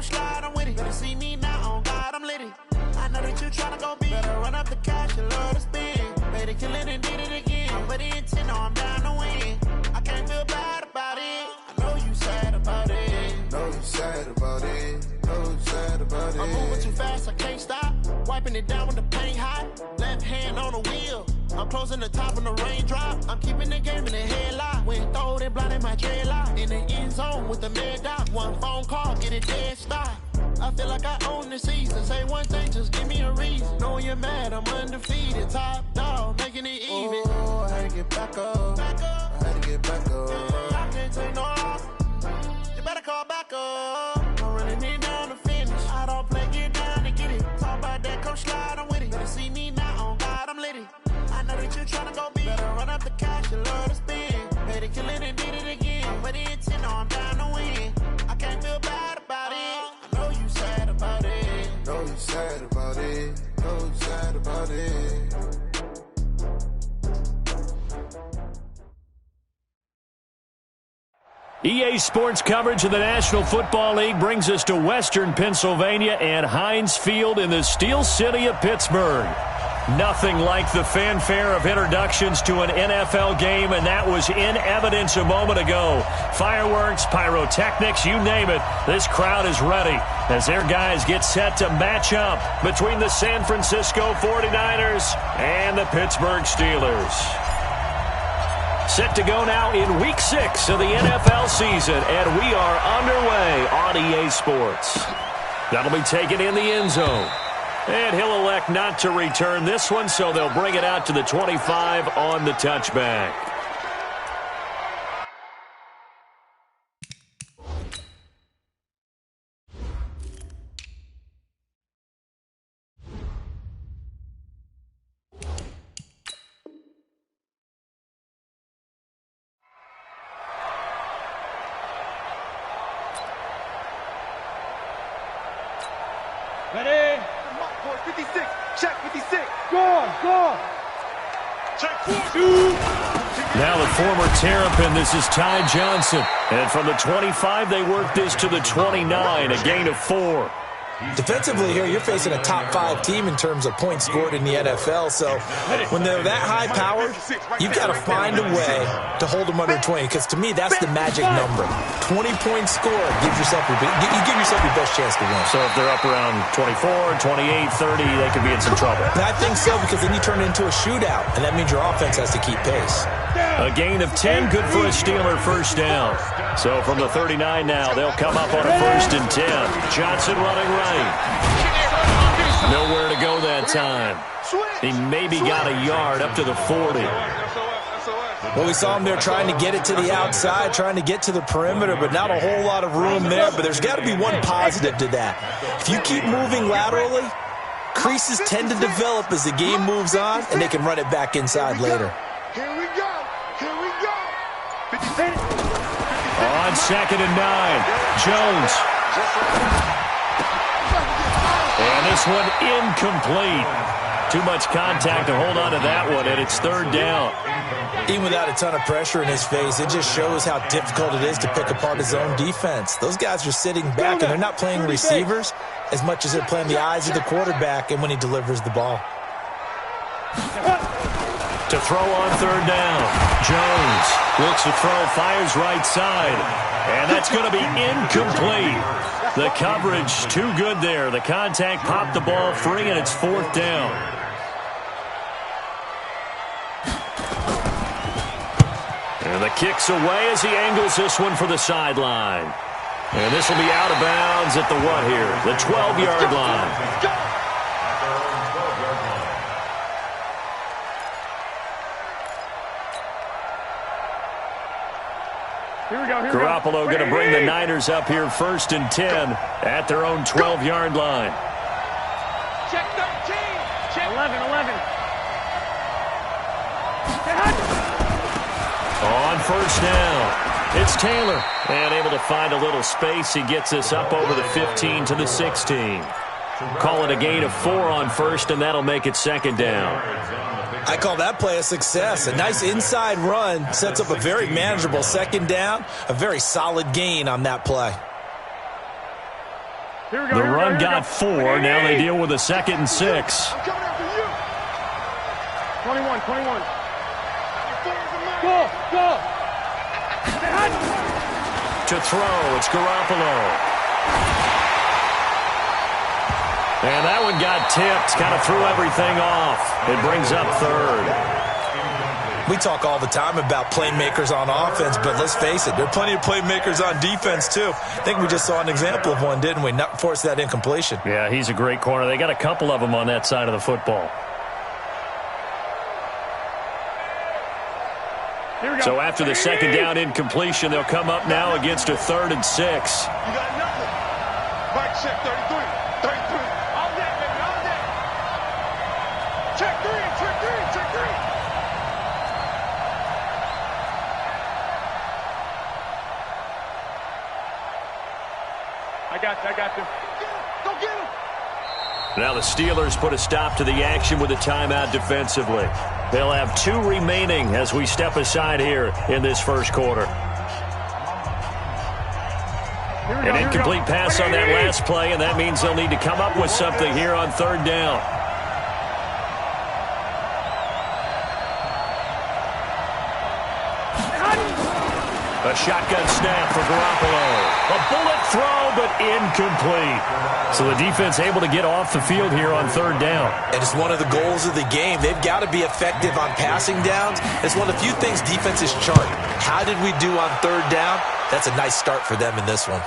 slide, I'm with it. Better see me now, on God, I'm lit it. I know that you tryna go big. Better run up the cash, you love to spend. Made it, kill it, and did it again. But the intent, no, I'm down to win. I can't feel bad about it. I know you sad about it. Know you sad about it. Know you sad about it. I'm moving too fast, I can't stop. Wiping it down when the paint hot. Left hand on the wheel. I'm closing the top when the raindrop. I'm keeping the game in the headlock. When throwed and blinded my dreadlock. In the end zone with the mad dot. One phone call, get it dead stop. I feel like I own the season. Say one thing, just give me a reason. Knowing you're mad, I'm undefeated. Top dog, making it even. Oh, I had to get back up. Back up. I had to get back up. I can't take no loss. You better call back up. I'm running it down to finish. I don't play, get down to get it. Talk about that, come slide, I'm with it. Better see me now, on God, I'm lit it. I know that you tryna go big. Better run up the cash, you love to spend. Made it, kill it, and did it again. But the intent, no, I'm down to win. I can't feel bad about it. I know you sad about it. Know you sad about it. Know you sad about it. EA Sports coverage of the National Football League brings us to Western Pennsylvania and Heinz Field in the Steel City of Pittsburgh. Nothing like the fanfare of introductions to an NFL game, and that was in evidence a moment ago. Fireworks, pyrotechnics, you name it. This crowd is ready as their guys get set to match up between the San Francisco 49ers and the Pittsburgh Steelers. Set to go now in Week 6 of the NFL season, and we are underway on EA Sports. That'll be taken in the end zone. And he'll elect not to return this one, so they'll bring it out to the 25 on the touchback. Ready? 56, check 56. Go. Check 42. Now the former Terrapin, this is Ty Johnson. And from the 25, they work this to the 29, a gain of 4. Defensively here, you're facing a top-5 team in terms of points scored in the NFL. So when they're that high-powered, you've got to find a way to hold them under 20. Because to me, that's the magic number. 20 points scored gives yourself you give yourself your best chance to win. So if they're up around 24, 28, 30, they could be in some trouble. And I think so, because then you turn it into a shootout, and that means your offense has to keep pace. A gain of 10, good for a Steeler first down. So from the 39 now, they'll come up on a 1st and 10. Johnson running right. Nowhere to go that time. He maybe got a yard up to the 40. Well, we saw him there trying to get it to the outside, trying to get to the perimeter, but not a whole lot of room there. But there's got to be one positive to that. If you keep moving laterally, creases tend to develop as the game moves on, and they can run it back inside later. Here we go. On 2nd and 9, Jones. And this one incomplete. Too much contact to hold on to that one, and it's 3rd down. Even without a ton of pressure in his face, it just shows how difficult it is to pick apart his own defense. Those guys are sitting back, and they're not playing receivers as much as they're playing the eyes of the quarterback and when he delivers the ball. To throw on 3rd down. Jones looks to throw, fires right side. And that's going to be incomplete. The coverage too good there. The contact popped the ball free, and it's 4th down. And the kick's away as he angles this one for the sideline. And this will be out of bounds at the what here? The 12-yard line. Garoppolo going to bring the Niners up here 1st and 10 at their own 12-yard line. Check 13. Check 11. On 1st down, it's Taylor. And able to find a little space. He gets us up over the 15 to the 16. Call it a gain of 4 on 1st, and that'll make it 2nd down. I call that play a success. A nice inside run sets up a very manageable 2nd down. A very solid gain on that play. The run got 4. Now they deal with a 2nd and 6. I'm coming after you. 21. Go. To throw, it's Garoppolo. And that one got tipped, kind of threw everything off. It brings up 3rd. We talk all the time about playmakers on offense, but let's face it, there are plenty of playmakers on defense, too. I think we just saw an example of one, didn't we? Not force that incompletion. Yeah, he's a great corner. They got a couple of them on that side of the football. So after the 2nd down incompletion, they'll come up now against a 3rd and 6. You got nothing. Mike, check 33. All day, baby, all day. Check 3. I got you. Go get him. Now the Steelers put a stop to the action with a timeout defensively. They'll have 2 remaining as we step aside here in this first quarter. An incomplete pass on that last play, and that means they'll need to come up with something here on 3rd down. A shotgun snap for Garoppolo. A bullet throw, but incomplete. So the defense able to get off the field here on 3rd down. And it's one of the goals of the game. They've got to be effective on passing downs. It's one of the few things defenses chart. How did we do on 3rd down? That's a nice start for them in this one.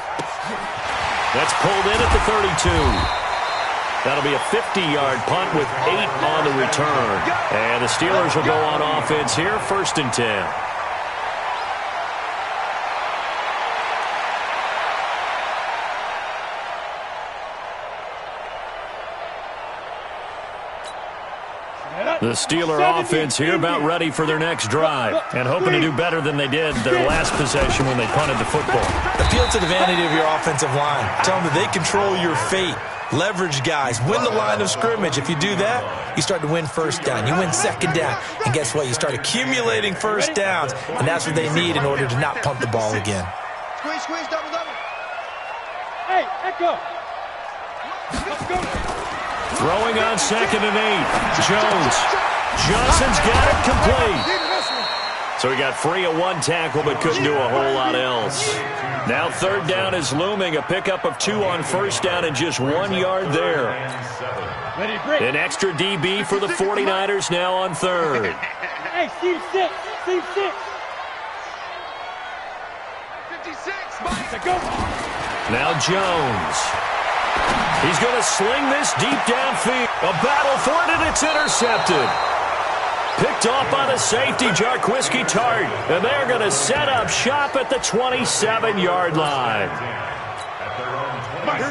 That's pulled in at the 32. That'll be a 50-yard punt with 8 on the return. And the Steelers will go on offense here, 1st and 10. The Steeler offense here about ready for their next drive and hoping to do better than they did their last possession when they punted the football. Appeal to the vanity of your offensive line. Tell them that they control your fate. Leverage guys. Win the line of scrimmage. If you do that, you start to win 1st down. You win 2nd down. And guess what? You start accumulating 1st downs, and that's what they need in order to not punt the ball again. Squeeze, double. Hey, Echo. Let's go. Throwing on 2nd and 8. Jones. Johnson's got it complete. So he got free of 1 tackle but couldn't do a whole lot else. Now 3rd down is looming. A pickup of 2 on 1st down and just 1 yard there. An extra DB for the 49ers now on 3rd. Hey, Steve 6. 56. Go. Now Jones. He's going to sling this deep downfield. A battle for it, and it's intercepted. Picked off by the safety, Jarquiski Tart. And they're going to set up shop at the 27-yard line.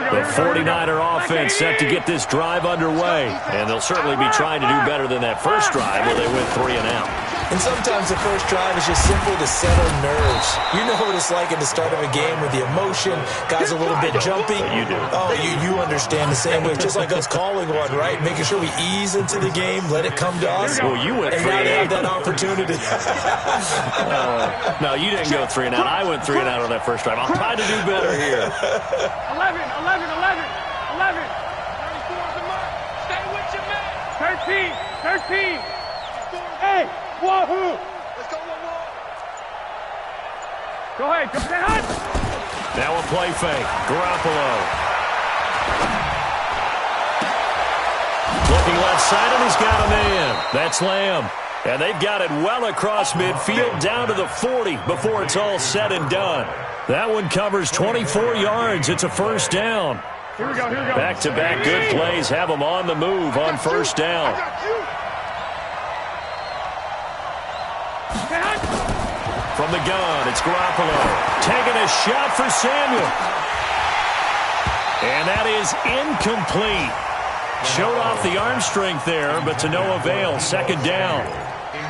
The 49er offense set to get this drive underway. And they'll certainly be trying to do better than that first drive where they went 3 and out. And sometimes the first drive is just simply to settle nerves. You know what it's like at the start of a game with the emotion. Guys a little bit jumpy. You do. Oh, you understand the same way. Just like us calling one, right? Making sure we ease into the game, let it come to us. Well, you went and 3 now and they out. have that opportunity. No, you didn't go 3 and out. I went 3 and out on that first drive. I'll try to do better here. 11. 34 is the mark. Stay with your man. 13. Hey, wahoo. Let's go one more. Go ahead. Now a play fake. Garoppolo. Looking left side, and he's got a man. That's Lamb. And they've got it well across midfield down to the 40 before it's all said and done. That one covers 24 yards. It's a 1st down. Here we go. Back-to-back good plays have them on the move on 1st down. From the gun, it's Garoppolo. Taking a shot for Samuel. And that is incomplete. Showed off the arm strength there, but to no avail. 2nd down.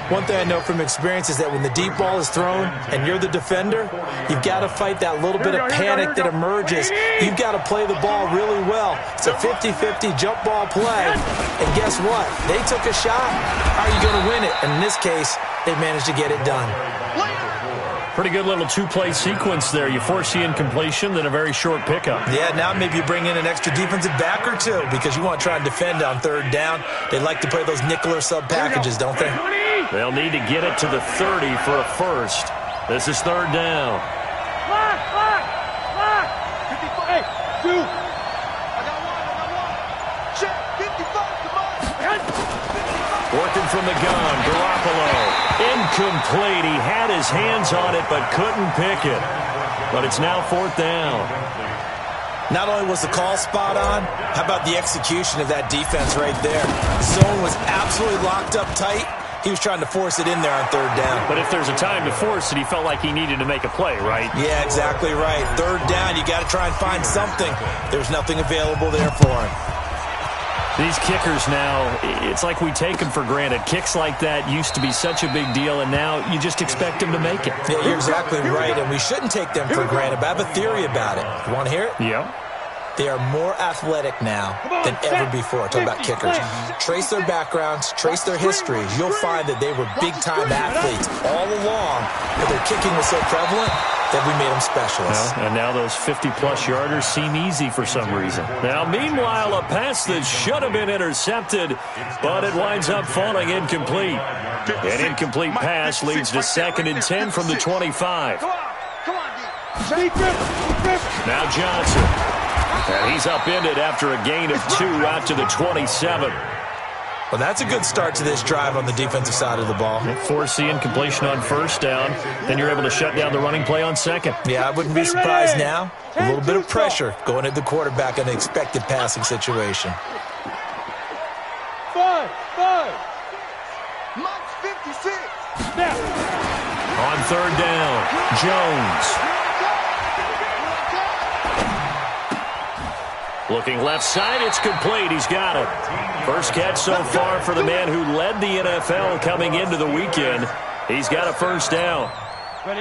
One thing I know from experience is that when the deep ball is thrown and you're the defender, you've got to fight that little bit of panic that emerges. You've got to play the ball really well. It's a 50-50 jump ball play. And guess what? They took a shot. How are you going to win it? And in this case, they managed to get it done. Pretty good little two-play sequence there. You force the incompletion, then a very short pickup. Yeah, now maybe you bring in an extra defensive back or two because you want to try and defend on third down. They like to play those nickel or sub packages, don't they? They'll need to get it to the 30 for a first. This is third down. Lock! 55. Hey, two. I got one. Check. 55, come on. Working from the gun, Garoppolo. Incomplete. He had his hands on it but couldn't pick it. But it's now fourth down. Not only was the call spot on, how about the execution of that defense right there? Zone was absolutely locked up tight. He was trying to force it in there on third down. But if there's a time to force it, he felt like he needed to make a play, right? Yeah, exactly right. Third down, you got to try and find something. There's nothing available there for him. These kickers now, it's like we take them for granted. Kicks like that used to be such a big deal, and now you just expect them to make it. Yeah, you're exactly right, and we shouldn't take them for granted, but I have a theory about it. You want to hear it? Yeah. They are more athletic now than ever before. Talking about kickers. Trace their backgrounds, trace their histories. You'll find that they were big-time athletes all along, but their kicking was so prevalent that we made them specialists. Well, and now those 50-plus yarders seem easy for some reason. Now, meanwhile, a pass that should have been intercepted, but it winds up falling incomplete. An incomplete pass leads to 2nd and 10 from the 25. Come on, Now Johnson. And he's upended after a gain of 2 out to the 27. Well, that's a good start to this drive on the defensive side of the ball. Force the incompletion on first down. Then you're able to shut down the running play on second. Yeah, I wouldn't be surprised now. A little bit of pressure going at the quarterback in an expected passing situation. 5. Mike's 56. On third down, Jones. Looking left side, it's complete. He's got it. First catch so far for the man who led the NFL coming into the weekend. He's got a first down.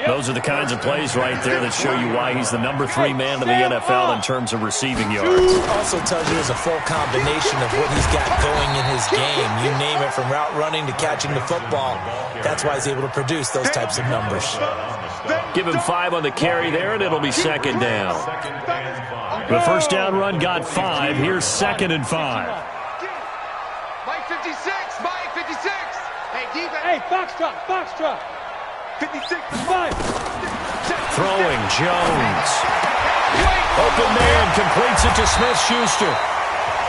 Those are the kinds of plays right there that show you why he's the number 3 man in the NFL in terms of receiving yards. Also tells you there's a full combination of what he's got going in his game. You name it, from route running to catching the football. That's why he's able to produce those types of numbers. Give him 5 on the carry there, and it'll be second down. The first down run got 5. Here's 2nd and 5. Mike 56. Hey, defense. Hey, box drop. 56 to 5. Throwing, Jones. Open man, completes it to Smith-Schuster.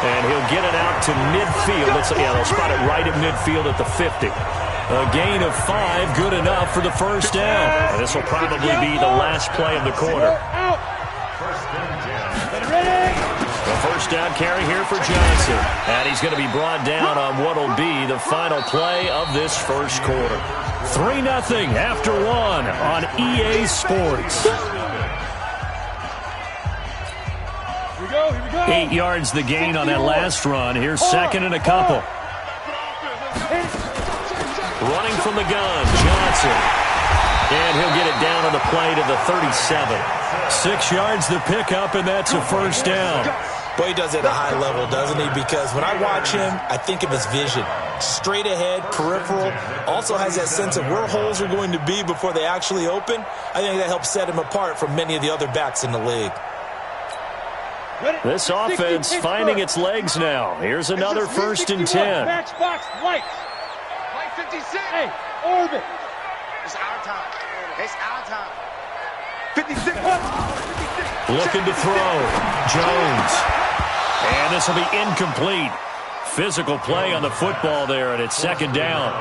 And he'll get it out to midfield. They'll spot it right at midfield at the 50. A gain of 5, good enough for the first down. And this will probably be the last play of the quarter. The first down carry here for Johnson. And he's going to be brought down on what will be the final play of this first quarter. 3-0 after 1 on EA Sports. Here we go. 8 yards the gain on that last run. Here's 2nd and a couple. Running from the gun, Johnson. And he'll get it down on the play to the 37. 6 yards the pickup, and that's a first down. Boy, he does it at a high level, doesn't he? Because when I watch him, I think of his vision. Straight ahead, peripheral. Also has that sense of where holes are going to be before they actually open. I think that helps set him apart from many of the other backs in the league. This offense finding its legs now. Here's another 1st and 10. Matchbox lights. Mike 56. Hey, orbit. It's our time. 56. Looking to throw. Jones. And this will be incomplete. Physical play on the football there, and it's 2nd down.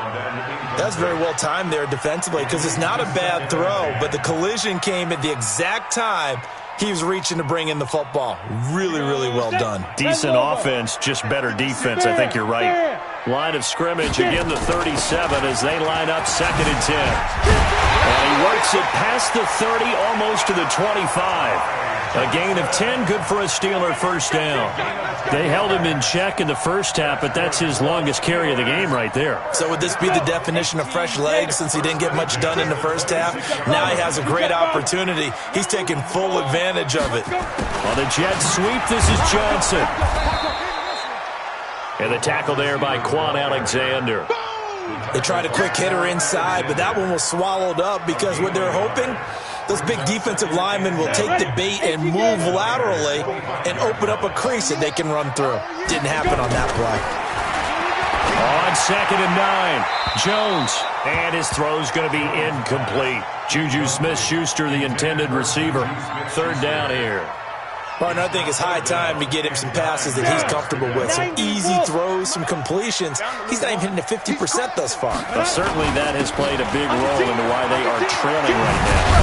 That's very well timed there defensively, because it's not a bad throw, but the collision came at the exact time he was reaching to bring in the football. Really, really well done. Decent offense, just better defense. I think you're right. Line of scrimmage, again the 37 as they line up 2nd and 10. And he works it past the 30, almost to the 25. A gain of 10, good for a Steeler first down. They held him in check in the first half, but that's his longest carry of the game right there. So would this be the definition of fresh legs since he didn't get much done in the first half? Now he has a great opportunity. He's taking full advantage of it. On the jet sweep, this is Johnson. And the tackle there by Quan Alexander. They tried a quick hitter inside, but that one was swallowed up because what they're hoping, those big defensive linemen will take the bait and move laterally and open up a crease that they can run through. Didn't happen on that play. On 2nd and 9, Jones, and his throw's going to be incomplete. Juju Smith-Schuster, the intended receiver. 3rd down here. Partner, I think it's high time to get him some passes that he's comfortable with. Some easy throws, some completions. He's not even hitting to 50% thus far. Well, certainly that has played a big role into why they are trailing right now.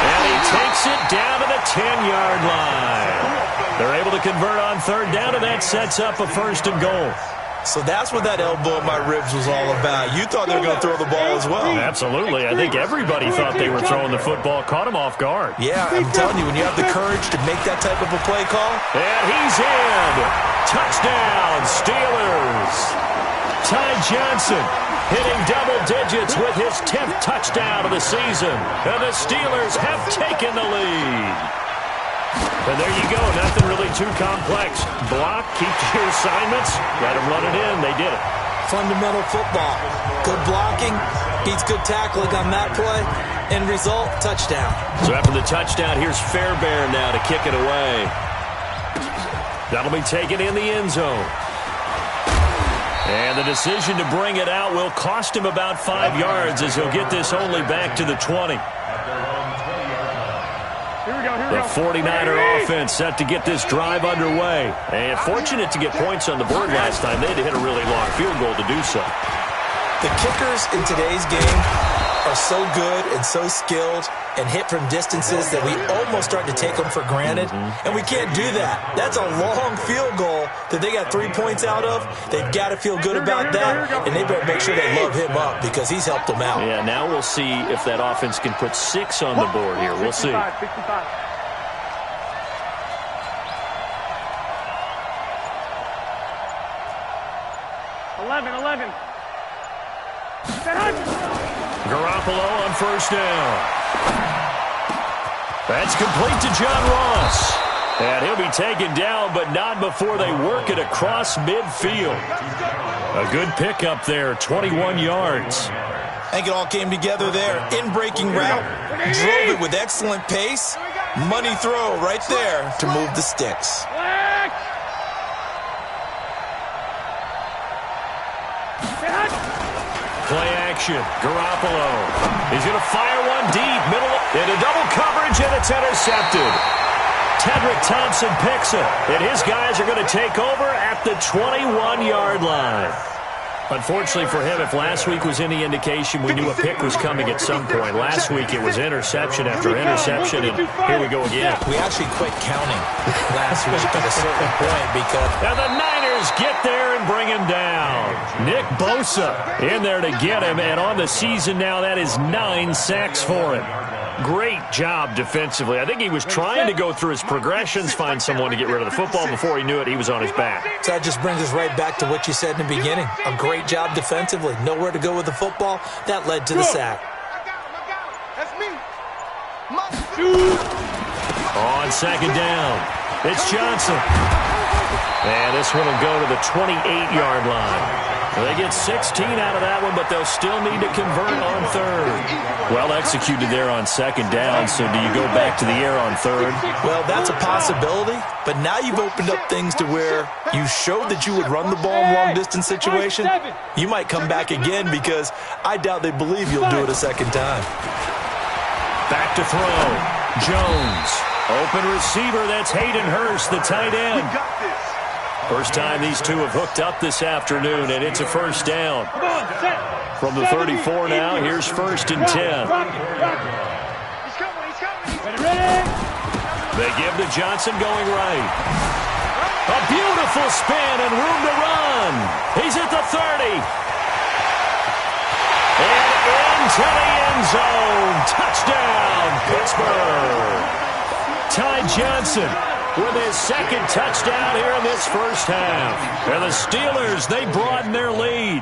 And he takes it down to the 10-yard line. They're able to convert on 3rd down, and that sets up a 1st and goal. So that's what that elbow in my ribs was all about. You thought they were going to throw the ball as well. Absolutely. I think everybody thought they were throwing the football, caught him off guard. Yeah, I'm telling you, when you have the courage to make that type of a play call. And he's in. Touchdown, Steelers. Ty Johnson hitting double digits with his 10th touchdown of the season. And the Steelers have taken the lead. And there you go. Nothing really too complex. Block, keep to your assignments, let them run it in. They did it. Fundamental football. Good blocking, beats good tackling on that play. End result, touchdown. So after the touchdown, here's Fairbairn now to kick it away. That'll be taken in the end zone. And the decision to bring it out will cost him about 5 yards as he'll get this only back to the 20. The 49er offense set to get this drive underway. And fortunate to get points on the board last time. They had to hit a really long field goal to do so. The kickers in today's game are so good and so skilled and hit from distances that we almost start to take them for granted. And we can't do that. That's a long field goal that they got 3 points out of. They've got to feel good about that, and they better make sure they love him up because he's helped them out. Yeah, now we'll see if that offense can put 6 on the board here. We'll see. 11. Garoppolo on 1st down. That's complete to John Ross. And he'll be taken down, but not before they work it across midfield. A good pickup there, 21 yards. I think it all came together there. In-breaking route, drove it with excellent pace. Money throw right there to move the sticks. Play action. Garoppolo. He's going to fire one deep. Middle into double coverage, and it's intercepted. Tedrick Thompson picks it, and his guys are going to take over at the 21-yard line. Unfortunately for him, if last week was any indication, we knew a pick was coming at some point. Last week it was interception after interception, and here we go again. We actually quit counting last week at a certain point because... Now the Niners get there and bring him down. Nick Bosa in there to get him, and on the season now, that is 9 sacks for him. Great job defensively. I think he was trying to go through his progressions, find someone to get rid of the football. Before he knew it, he was on his back. So that just brings us right back to what you said in the beginning. A great job defensively. Nowhere to go with the football. That led to the sack. That's me. On 2nd down, it's Johnson. And this one will go to the 28-yard line. They get 16 out of that one, but they'll still need to convert on 3rd. Well executed there on 2nd down, so do you go back to the air on 3rd? Well, that's a possibility, but now you've opened up things to where you showed that you would run the ball in long-distance situation. You might come back again because I doubt they believe you'll do it a second time. Back to throw. Jones. Open receiver, that's Hayden Hurst, the tight end. First time these two have hooked up this afternoon, and it's a 1st down. From the 34 now, here's 1st and 10. They give to Johnson going right. A beautiful spin and room to run. He's at the 30. And into the end zone. Touchdown, Pittsburgh. Ty Johnson with his 2nd touchdown here in this first half. And the Steelers, they broaden their lead.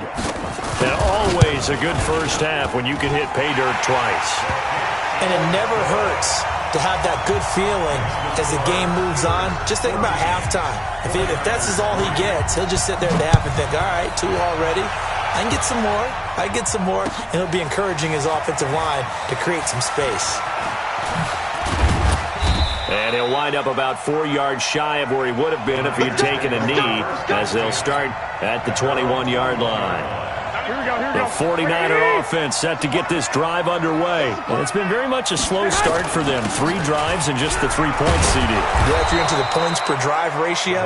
And always a good first half when you can hit pay dirt twice. And it never hurts to have that good feeling as the game moves on. Just think about halftime. If that's all he gets, he'll just sit there at the half and think, all right, 2 already. I can get some more. And it'll be encouraging his offensive line to create some space. And he'll wind up about 4 yards shy of where he would have been if he'd taken a knee, as they'll start at the 21-yard line. The 49er offense set to get this drive underway. And it's been very much a slow start for them. 3 drives and just the 3 points, CD. Yeah, if you're into the points per drive ratio,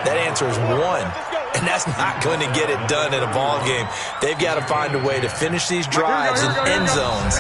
that answer is 1. And that's not going to get it done in a ball game. They've got to find a way to finish these drives in end zones,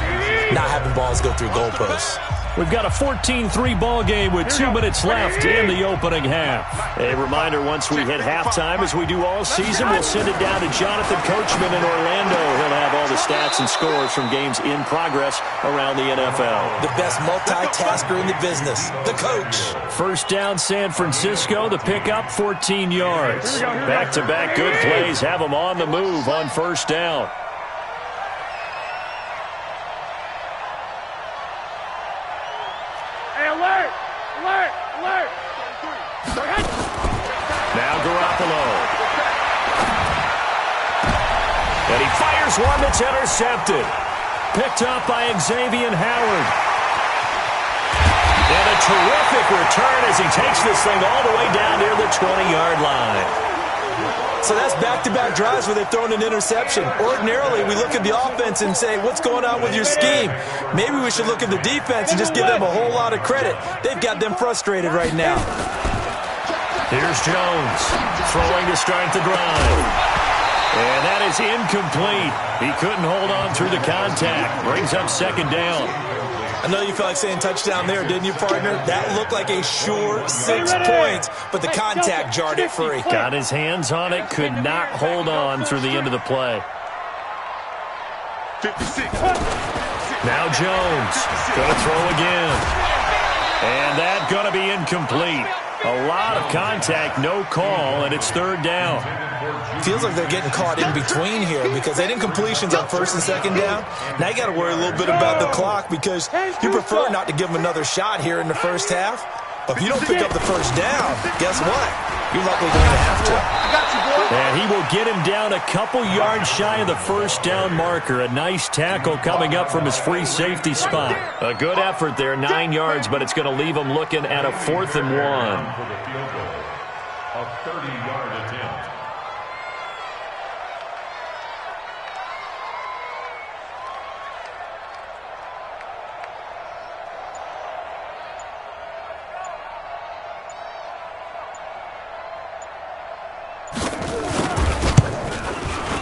not having balls go through goalposts. We've got a 14-3 ball game with 2 minutes left in the opening half. A reminder, once we hit halftime, as we do all season, we'll send it down to Jonathan Coachman in Orlando. He'll have all the stats and scores from games in progress around the NFL. The best multitasker in the business, the coach. First down, San Francisco. The pickup, 14 yards. Back-to-back good plays have them on the move on first down. Now Garoppolo. And he fires one that's intercepted. Picked up by Xavier Howard. And a terrific return as he takes this thing all the way down near the 20-yard line. So that's back-to-back drives where they've thrown an interception. Ordinarily, we look at the offense and say, what's going on with your scheme? Maybe we should look at the defense and just give them a whole lot of credit. They've got them frustrated right now. Here's Jones throwing to start the drive. And that is incomplete. He couldn't hold on through the contact. Brings up second down. I know you felt like saying touchdown there, didn't you, partner? That looked like a sure 6 points, but the contact jarred it free. Got his hands on it, could not hold on through the end of the play. 56. Now Jones going to throw again. And that going to be incomplete. A lot of contact, no call, and it's third down. Feels like they're getting caught in between here because they didn't completions on first and second down. Now you got to worry a little bit about the clock because you prefer not to give them another shot here in the first half. But if you don't pick up the first down, guess what? You're likely going to have to. And he will get him down a couple yards shy of the first down marker. A nice tackle coming up from his free safety spot. A good effort there, 9 yards, but it's going to leave him looking at a 4th and 1. A 30-yard attempt.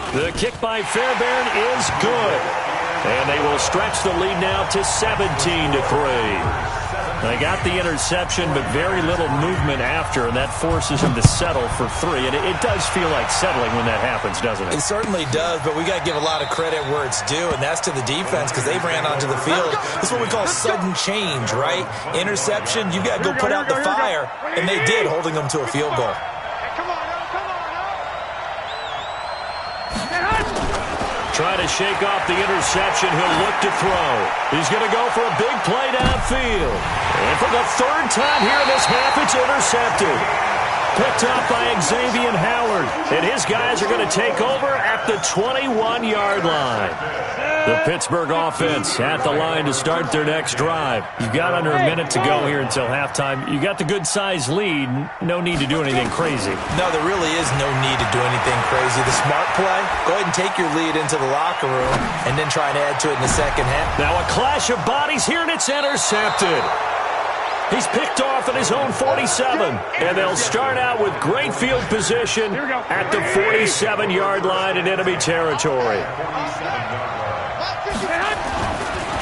The kick by Fairbairn is good. And they will stretch the lead now to 17-3. They got the interception, but very little movement after, and that forces him to settle for 3. And it does feel like settling when that happens, doesn't it? It certainly does, but we got to give a lot of credit where it's due, and that's to the defense because they ran onto the field. This is what we call sudden change, right? Interception, you got to go put out the fire, and they did, holding them to a field goal. Try to shake off the interception. He'll look to throw. He's going to go for a big play downfield. And for the 3rd time here in this half, it's intercepted. Picked up by Xavier Howard. And his guys are going to take over at the 21-yard line. The Pittsburgh offense at the line to start their next drive. You've got under a minute to go here until halftime. You got the good-sized lead. No need to do anything crazy. No, there really is no need to do anything crazy. The smart play, go ahead and take your lead into the locker room and then try and add to it in the second half. Now a clash of bodies here, and it's intercepted. He's picked off at his own 47, and they'll start out with great field position at the 47-yard line in enemy territory.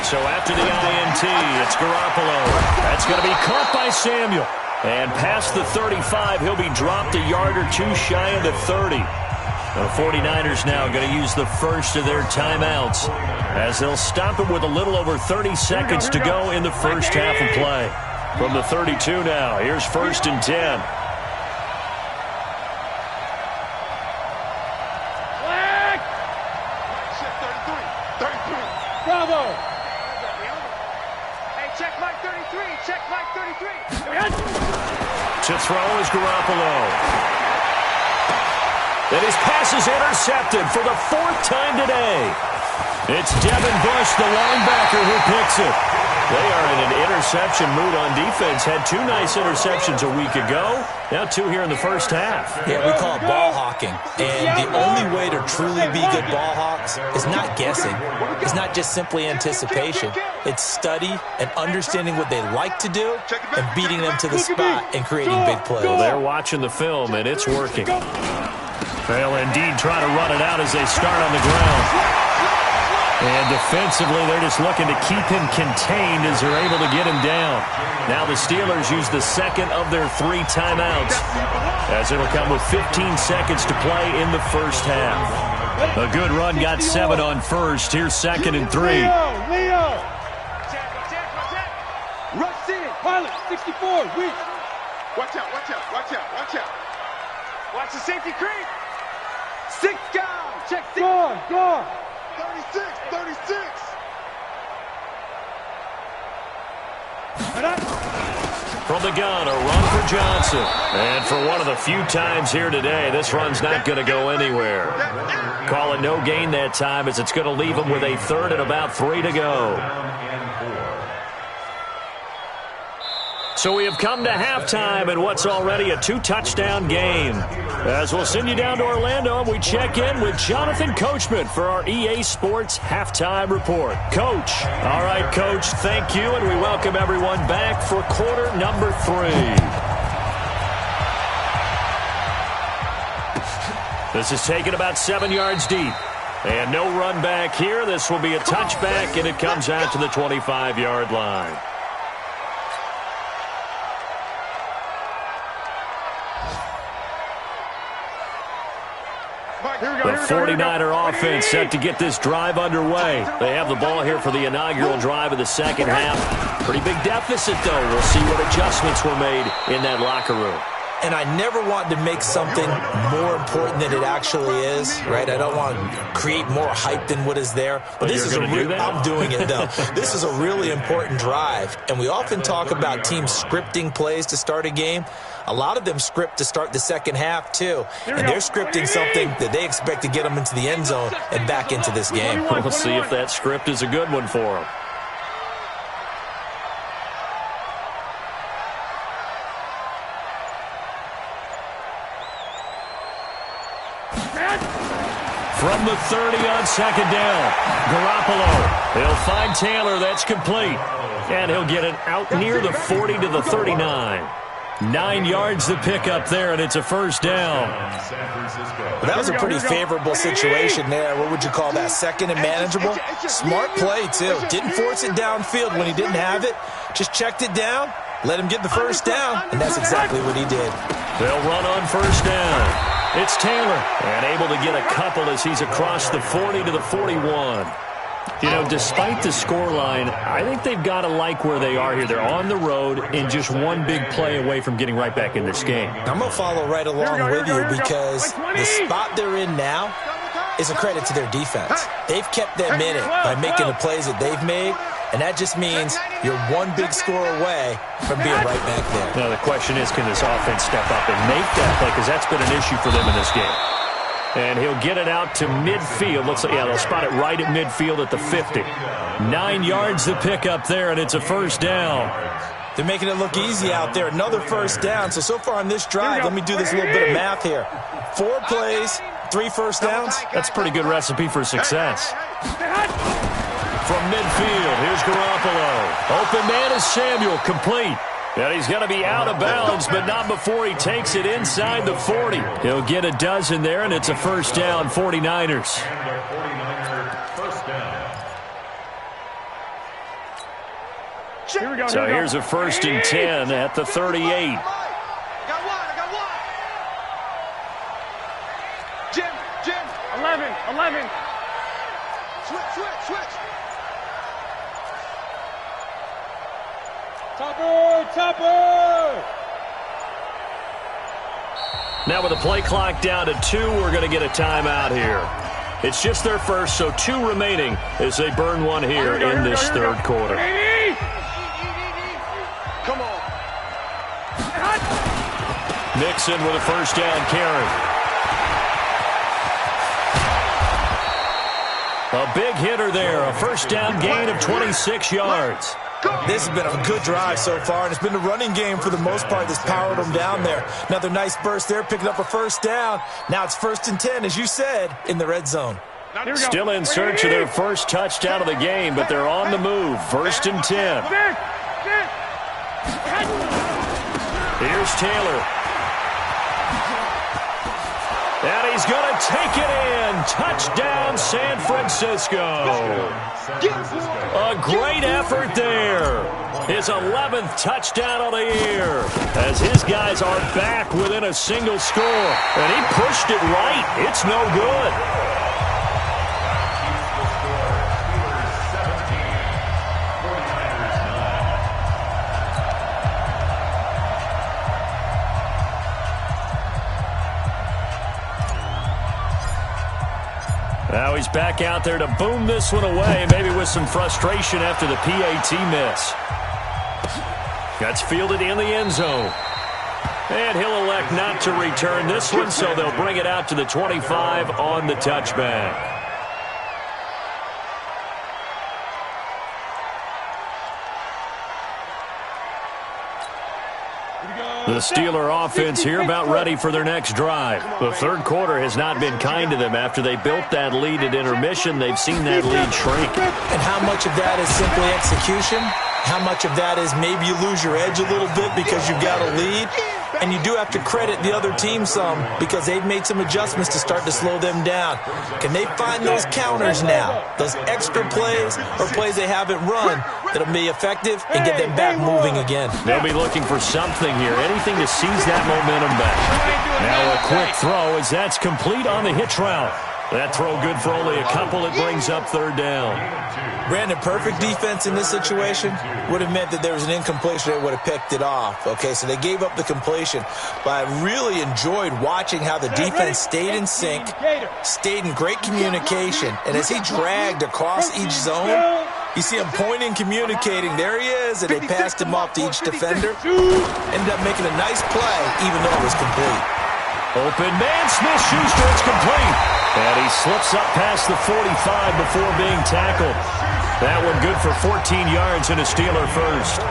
So after the INT, it's Garoppolo. That's going to be caught by Samuel. And past the 35, he'll be dropped a yard or 2 shy of the 30. The 49ers now going to use the first of their timeouts as they'll stop him with a little over 30 seconds to go in the first half of play. From the 32 now, here's 1st and 10. Bravo! Hey, check Mike 33. Check Mike 33. To throw is Garoppolo. And his pass is intercepted for the 4th time today. It's Devin Bush, the linebacker, who picks it. They are in an interception mood on defense. Had 2 nice interceptions a week ago. Now 2 here in the first half. Yeah, we call it ball hawking. And the only way to truly be good ball hawks is not guessing. It's not just simply anticipation. It's study and understanding what they like to do and beating them to the spot and creating big plays. Well, they're watching the film, and it's working. They'll indeed try to run it out as they start on the ground. And defensively, they're just looking to keep him contained as they're able to get him down. Now the Steelers use the second of their 3 timeouts, as it'll come with 15 seconds to play in the first half. A good run got 7 on first. Here's 2nd and 3. Leo! Rush in, pilot, 64, weak. Watch out, watch out, watch out, watch out. Watch the safety creep. 6 down, check 6. Gone. 36, 36. From the gun, a run for Johnson. And for one of the few times here today, this run's not going to go anywhere. Call it no gain that time, as it's going to leave him with a 3rd and about 3 to go. So we have come to halftime in what's already a 2-touchdown game. As we'll send you down to Orlando, and we check in with Jonathan Coachman for our EA Sports Halftime Report. Coach. All right, Coach, thank you, and we welcome everyone back for quarter number 3. This is taken about 7 yards deep. And no run back here. This will be a touchback, and it comes out to the 25-yard line. The 49er offense set to get this drive underway. They have the ball here for the inaugural drive of the second half. Pretty big deficit, though. We'll see what adjustments were made in that locker room. And I never want to make something more important than it actually is, right? I don't want to create more hype than what is there. But this is I'm doing it, though. This is a really important drive. And we often talk about teams scripting plays to start a game. A lot of them script to start the second half, too. And they're scripting something that they expect to get them into the end zone and back into this game. We'll see if that script is a good one for them. From the 30 on 2nd down, Garoppolo. He'll find Taylor. That's complete. And he'll get it out near the 40 to the 39. 9 yards to pick up there, and it's a first down. Well, that was a pretty favorable situation there. What would you call that? 2nd and manageable? Smart play, too. Didn't force it downfield when he didn't have it. Just checked it down, let him get the first down, and that's exactly what he did. They'll run on first down. It's Taylor, and able to get a couple as he's across the 40 to the 41. You know, despite the scoreline, I think they've got to like where they are here. They're on the road and just one big play away from getting right back in this game. I'm going to follow right along with you because the spot they're in now is a credit to their defense. They've kept them in it by making the plays that they've made, and that just means you're one big score away from being right back there. Now the question is, can this offense step up and make that play? Because that's been an issue for them in this game. And he'll get it out to midfield. Looks like, yeah, they'll spot it right at midfield at the 50. 9 yards to pick up there, and it's a first down. They're making it look easy out there. Another first down. So far on this drive, let me do this little bit of math here. 4 plays, 3 first downs. That's a pretty good recipe for success. From midfield, here's Garoppolo. Open man is Samuel, complete. And he's going to be out of bounds, but not before he takes it inside the 40. He'll get a dozen there, and it's a first down, 49ers. So here's a 1st and 10 at the 38. I got one. Jim. 11. Switch. Topper! Now with the play clock down to 2, we're going to get a timeout here. It's just their first, so 2 remaining as they burn one here in this third quarter. Come on. Mixon with a first down carry. A big hitter there, a first down gain of 26 yards. This has been a good drive so far, and it's been the running game for the most part that's powered them down there. Another nice burst there, picking up a first down. Now it's 1st and 10, as you said, in the red zone. Still in search of their first touchdown of the game, but they're on the move. 1st and 10. Here's Taylor. And he's going to take it in. Touchdown, San Francisco. A great effort there. His 11th touchdown of the year. As his guys are back within a single score. And he pushed it right. It's no good. Now he's back out there to boom this one away, maybe with some frustration after the PAT miss. That's fielded in the end zone. And he'll elect not to return this one, so they'll bring it out to the 25 on the touchback. The Steeler offense here about ready for their next drive. The third quarter has not been kind to them. After they built that lead at intermission, they've seen that lead shrink. And how much of that is simply execution? How much of that is maybe you lose your edge a little bit because you've got a lead? And you do have to credit the other team some because they've made some adjustments to start to slow them down. Can they find those counters now, those extra plays or plays they haven't run that'll be effective and get them back moving again? They'll be looking for something here, anything to seize that momentum back. Now a quick throw as that's complete on the hitch route. That throw good for only a couple. It brings up 3rd down. Brandon, perfect defense in this situation would have meant that there was an incompletion that would have picked it off. Okay, so they gave up the completion. But I really enjoyed watching how the defense stayed in sync, stayed in great communication. And as he dragged across each zone, you see him pointing, communicating. There he is, and they passed him off to each defender. Ended up making a nice play, even though it was complete. Open man, Smith-Schuster, it's complete. And he slips up past the 45 before being tackled. That one good for 14 yards and a Steeler first.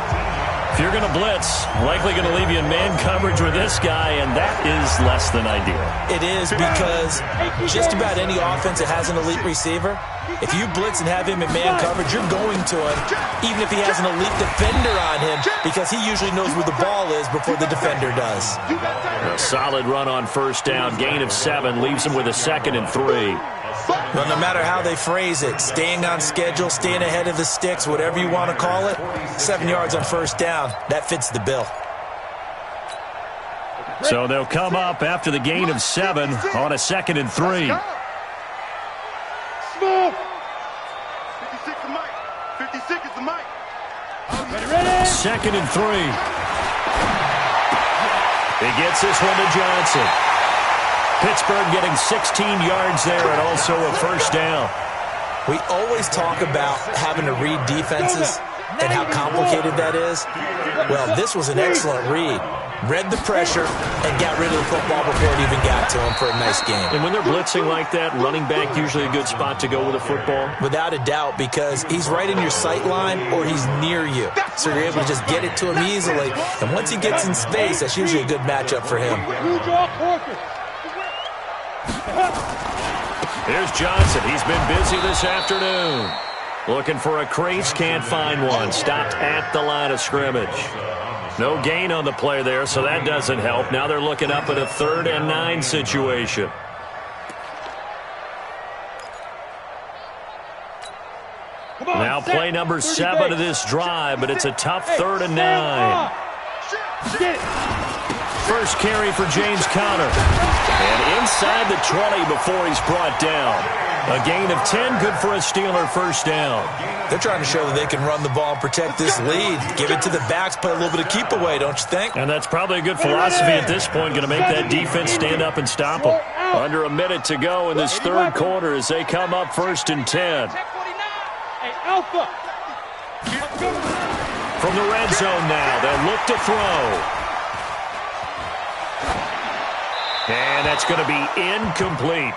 If you're going to blitz, likely going to leave you in man coverage with this guy, and that is less than ideal. It is because just about any offense that has an elite receiver, if you blitz and have him in man coverage, you're going to him, even if he has an elite defender on him, because he usually knows where the ball is before the defender does. A solid run on 1st down, gain of 7, leaves him with a 2nd and 3. Well, no matter how they phrase it, staying on schedule, staying ahead of the sticks, whatever you want to call it, 7 yards on 1st down, that fits the bill. So they'll come up after the gain of 7 on a 2nd and 3. Smooth. 56 is Mike. 56 is the Mike. 2nd and 3. He gets this one to Johnson. Pittsburgh getting 16 yards there and also a 1st down. We always talk about having to read defenses and how complicated that is. Well, this was an excellent read. Read the pressure and got rid of the football before it even got to him for a nice game. And when they're blitzing like that, running back usually a good spot to go with a football? Without a doubt, because he's right in your sight line or he's near you. So you're able to just get it to him easily. And once he gets in space, that's usually a good matchup for him. Here's Johnson. He's been busy this afternoon. Looking for a crease, can't find one. Stopped at the line of scrimmage. No gain on the play there, so that doesn't help. Now they're looking up at a 3rd and 9 situation. Now play number 7 of this drive, but it's a tough 3rd and 9. First carry for James Conner. And inside the 20 before he's brought down. A gain of 10, good for a Steeler 1st down. They're trying to show that they can run the ball and protect this lead. Give it to the backs, play a little bit of keep away, don't you think? And that's probably a good philosophy at this point, going to make that defense stand up and stop them. Under a minute to go in this 3rd quarter as they come up 1st and 10. From the red zone now, they'll look to throw. And that's going to be incomplete.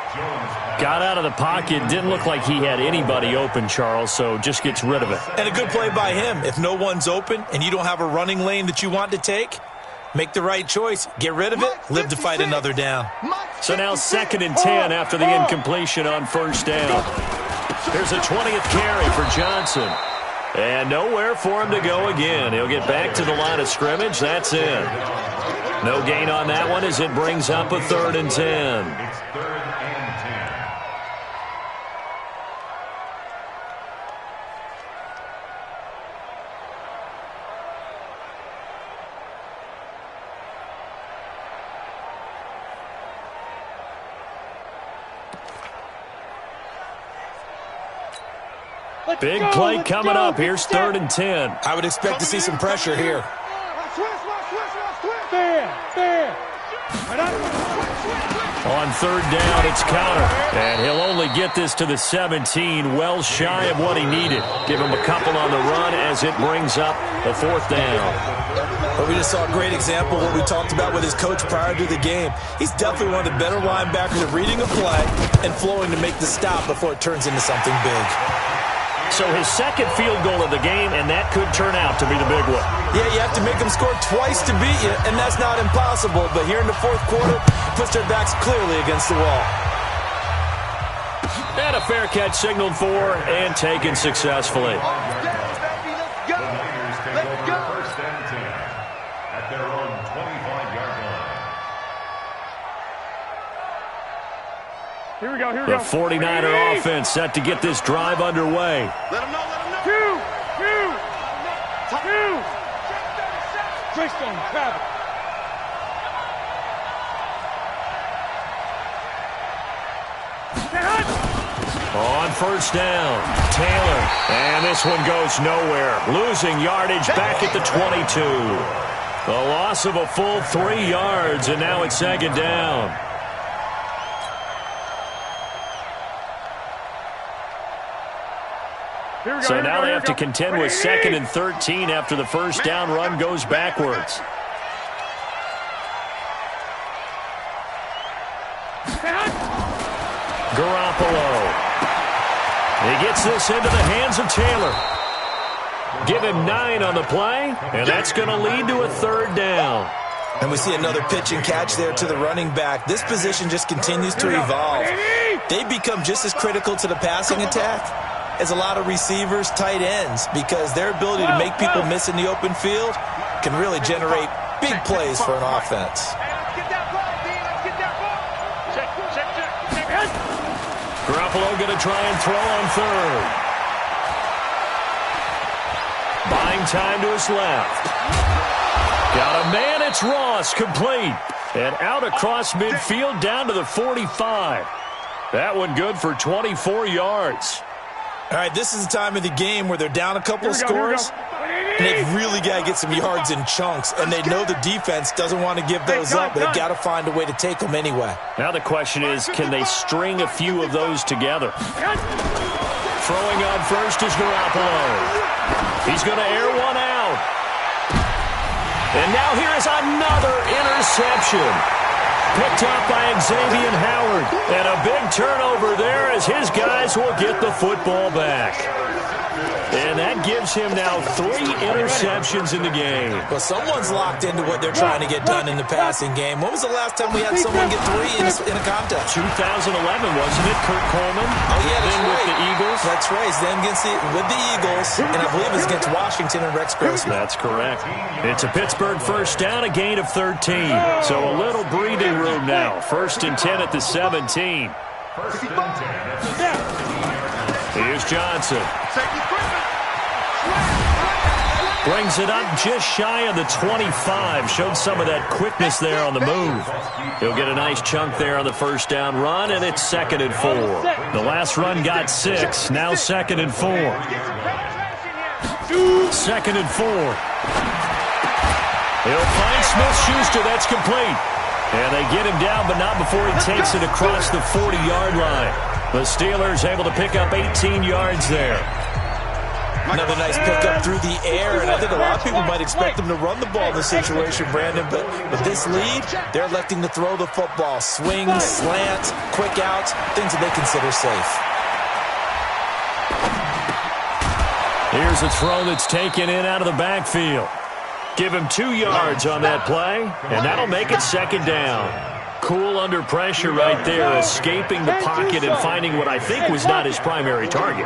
Got out of the pocket. Didn't look like he had anybody open, Charles, so just gets rid of it. And a good play by him. If no one's open and you don't have a running lane that you want to take, make the right choice. Get rid of it. Live to fight another down. So now 2nd and 10 after the incompletion on first down. Here's a 20th carry for Johnson. And nowhere for him to go again. He'll get back to the line of scrimmage. That's in. No gain on that one as it brings up a 3rd and 10. It's 3rd and 10. Big play coming up. Here's 3rd and 10. I would expect to see some pressure here. On 3rd down, it's counter. And he'll only get this to the 17, well shy of what he needed. Give him a couple on the run as it brings up the 4th down. But we just saw a great example of what we talked about with his coach prior to the game. He's definitely one of the better linebackers at reading a play and flowing to make the stop before it turns into something big. So his 2nd field goal of the game, and that could turn out to be the big one. Yeah, you have to make them score twice to beat you, and that's not impossible. But here in the 4th quarter, puts their backs clearly against the wall. And a fair catch signaled for and taken successfully. The Niners take over 1st and 10 at their own 25-yard line. Here we go, here we The go. 49er offense set to get this drive underway. Let him know, let him know. Two. Tristan, Travis. On first down, Taylor. And this one goes nowhere. Losing yardage back at the 22. A loss of a full 3 yards, and now it's 2nd down. So now they have to contend with 2nd and 13 after the first down run goes backwards. Garoppolo. He gets this into the hands of Taylor. Give him 9 on the play, and that's going to lead to a 3rd down. And we see another pitch and catch there to the running back. This position just continues to evolve. They become just as critical to the passing attack as a lot of receivers, tight ends, because their ability to make people miss in the open field can really generate big plays for an offense. Garoppolo going to try and throw on 3rd. Buying time to his left. Got a man, it's Ross, complete. And out across midfield down to the 45. That one good for 24 yards. All right, this is the time of the game where they're down a couple of scores, and they've really got to get some yards in chunks, and they know the defense doesn't want to give those up, but they've got to find a way to take them anyway. Now the question is, can they string a few of those together? Throwing on first is Garoppolo. He's going to air one out. And now here is another interception. Picked up by Xavier Howard. And a big turnover there as his guys will get the football back. And that gives him now 3 interceptions in the game. Well, someone's locked into what they're trying to get done in the passing game. When was the last time we had someone get 3 in a contest? 2011, wasn't it? Kurt Coleman. Oh, yeah, that's then right. with the Eagles. That's right. Then with the Eagles, and I believe it's against Washington and Rex Grossman. That's correct. It's a Pittsburgh first down, a gain of 13. So a little breathing room now. 1st and 10 at the 17. 1st and 10 at the 17. Here's Johnson. Brings it up just shy of the 25. Showed some of that quickness there on the move. He'll get a nice chunk there on the first down run, and it's 2nd and 4. The last run got 6. Now 2nd and 4. 2nd and 4. He'll find Smith-Schuster. That's complete. And they get him down, but not before he takes it across the 40-yard line. The Steelers able to pick up 18 yards there. Another nice pickup through the air, and I think a lot of people might expect him to run the ball in this situation, Brandon, but with this lead, they're electing to throw the football. Swings, slants, quick outs, things that they consider safe. Here's a throw that's taken in out of the backfield. Give him 2 yards on that play, and that'll make it second down. Cool under pressure right there, escaping the pocket and finding what I think was not his primary target.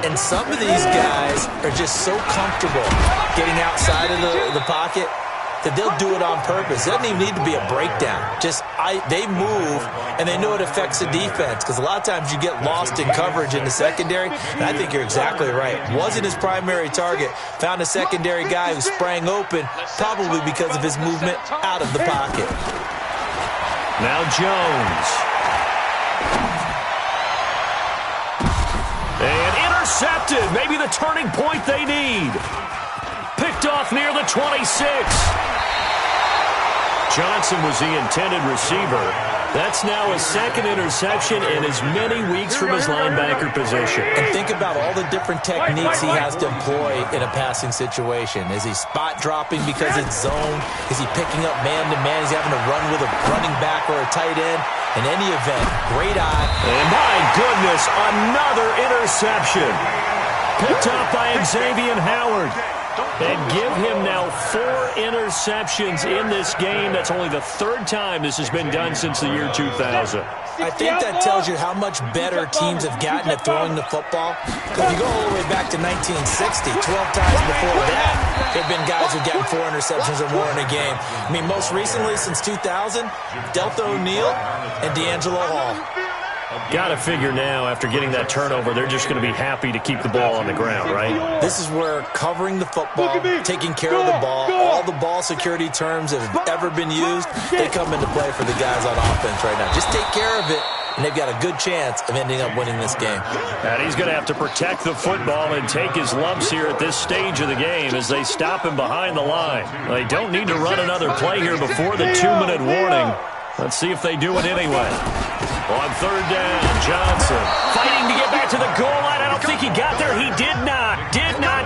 And some of these guys are just so comfortable getting outside of the pocket that they'll do it on purpose. It doesn't even need to be a breakdown. They move, and they know it affects the defense, because a lot of times you get lost in coverage in the secondary, and I think you're exactly right. Wasn't his primary target. Found a secondary guy who sprang open, probably because of his movement out of the pocket. Now Jones. And intercepted. Maybe the turning point they need. Picked off near the 26. Johnson was the intended receiver. That's now his second interception in as many weeks from his linebacker position. And think about all the different techniques he has to employ in a passing situation. Is he spot dropping because it's zone? Is he picking up man-to-man? Is he having to run with a running back or a tight end? In any event, great eye. And my goodness, another interception. Picked up by Xavier Howard. And give him now 4 interceptions in this game. That's only the 3rd time this has been done since the year 2000. I think that tells you how much better teams have gotten at throwing the football. If you go all the way back to 1960, 12 times before that, there have been guys who've gotten 4 interceptions or more in a game. I mean, most recently, since 2000, Delta O'Neal and D'Angelo Hall. Got to figure now, after getting that turnover, they're just going to be happy to keep the ball on the ground, right? This is where covering the football, taking care of the ball, all the ball security terms that have ever been used, they come into play for the guys on offense right now. Just take care of it, and they've got a good chance of ending up winning this game. And he's going to have to protect the football and take his lumps here at this stage of the game as they stop him behind the line. They don't need to run another play here before the 2-minute warning. Let's see if they do it anyway. On 3rd down, Johnson fighting to get back to the goal line. I don't think he got there. He did not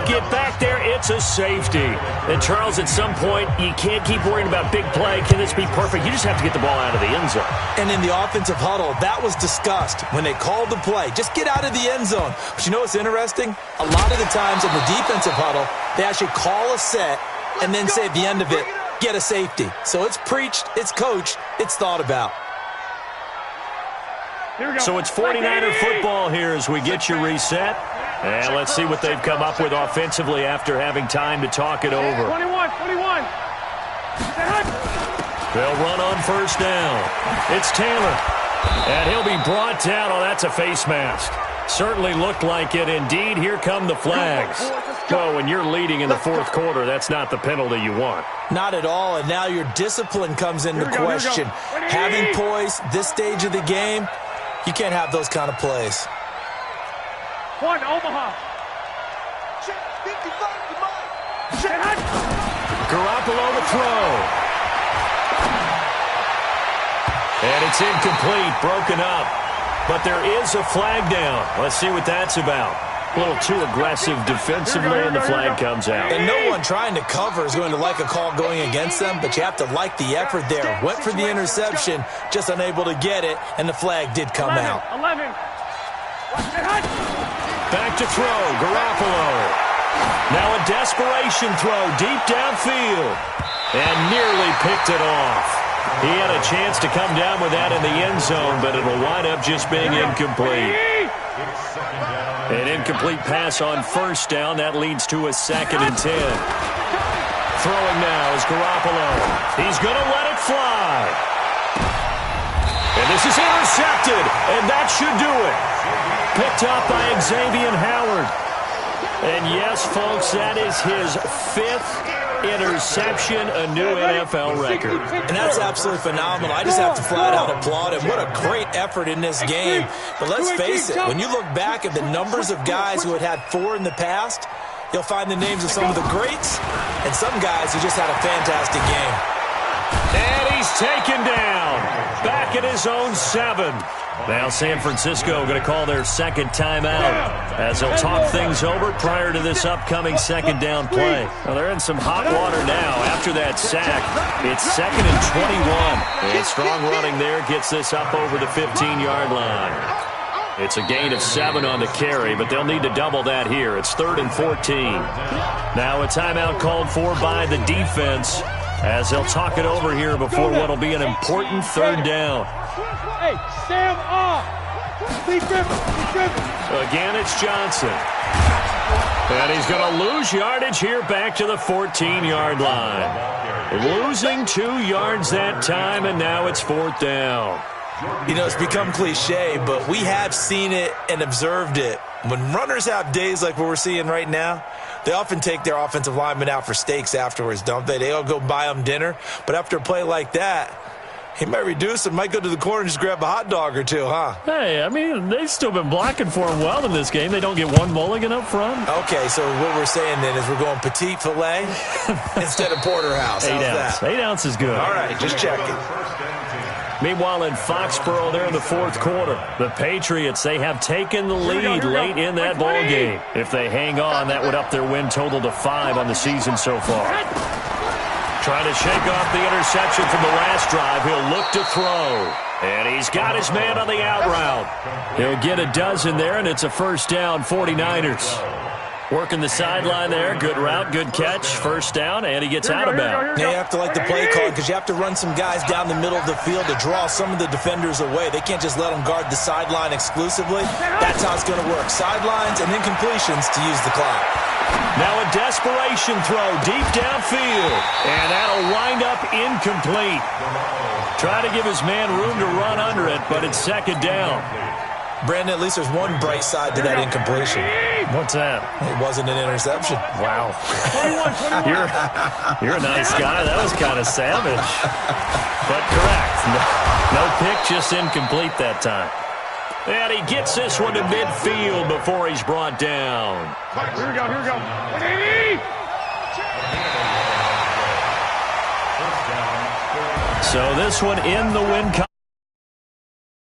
get back there. It's a safety. And, Charles, at some point, you can't keep worrying about big play. Can this be perfect? You just have to get the ball out of the end zone. And in the offensive huddle, that was discussed when they called the play. Just get out of the end zone. But you know what's interesting? A lot of the times in the defensive huddle, they actually call a set and then say at the end of it, get a safety. So it's preached, it's coached, it's thought about. So it's 49er football here as we get you reset. And let's see what they've come up with offensively after having time to talk it over. 21. They'll run on 1st down. It's Taylor. And he'll be brought down. Oh, that's a face mask. Certainly looked like it. Indeed, here come the flags. Well, when you're leading in the 4th quarter, that's not the penalty you want. Not at all, and now your discipline comes into question. Having poise this stage of the game, you can't have those kind of plays. Omaha. Garoppolo to throw. And it's incomplete, broken up. But there is a flag down. Let's see what that's about. A little too aggressive defensively, and the flag comes out. And no one trying to cover is going to like a call going against them, but you have to like the effort there. Went for the interception, just unable to get it, and the flag did come out. 11. Back to throw, Garoppolo. Now a desperation throw deep downfield. And nearly picked it off. He had a chance to come down with that in the end zone, but it'll wind up just being incomplete. An incomplete pass on 1st down. That leads to a 2nd and 10. Throwing now is Garoppolo. He's going to let it fly. And this is intercepted, and that should do it. Picked up by Xavier Howard. And yes, folks, that is his 5th interception, a new NFL record. And that's absolutely phenomenal. I just have to flat out applaud him. What a great effort in this game. But let's face it, when you look back at the numbers of guys who had 4 in the past, you'll find the names of some of the greats and some guys who just had a fantastic game. And he's taken down. Back at his own 7. Now San Francisco going to call their second timeout as they'll talk things over prior to this upcoming second down play. Well, they're in some hot water now after that sack. It's 2nd and 21. And strong running there gets this up over the 15-yard line. It's a gain of 7 on the carry, but they'll need to double that here. It's 3rd and 14. Now a timeout called for by the defense as they'll talk it over here before what will be an important 3rd down. Hey, Sam off. Again, it's Johnson. And he's going to lose yardage here back to the 14-yard line. Losing 2 yards that time, and now it's 4th down. You know, it's become cliche, but we have seen it and observed it. When runners have days like what we're seeing right now, they often take their offensive linemen out for steaks afterwards, don't they? They all go buy them dinner. But after a play like that, he might reduce it, might go to the corner and just grab a hot dog or two, huh? Hey, I mean, they've still been blocking for him well in this game. They don't get one mulligan up front. Okay, so what we're saying then is we're going petite filet instead of porterhouse. 8 ounce. That? 8 ounce is good. All right, just checking. Meanwhile, in Foxborough, there in the 4th quarter, the Patriots, they have taken the lead late in that ball game. If they hang on, that would up their win total to 5 on the season so far. Trying to shake off the interception from the last drive. He'll look to throw. And he's got his man on the out route. He'll get a dozen there, and it's a 1st down, 49ers. Working the sideline there. Good route, good catch. 1st down, and he gets out of bounds. Now you have to like the play call because you have to run some guys down the middle of the field to draw some of the defenders away. They can't just let them guard the sideline exclusively. That's how it's going to work. Sidelines and incompletions to use the clock. Now a desperation throw deep downfield, and that'll wind up incomplete. Try to give his man room to run under it, but it's 2nd down. Brandon, at least there's one bright side to that incompletion. What's that? It wasn't an interception. Wow. You're a nice guy. That was kind of savage. But correct. No pick, just incomplete that time. And he gets this one to midfield before he's brought down. Here we go. So this one in the win.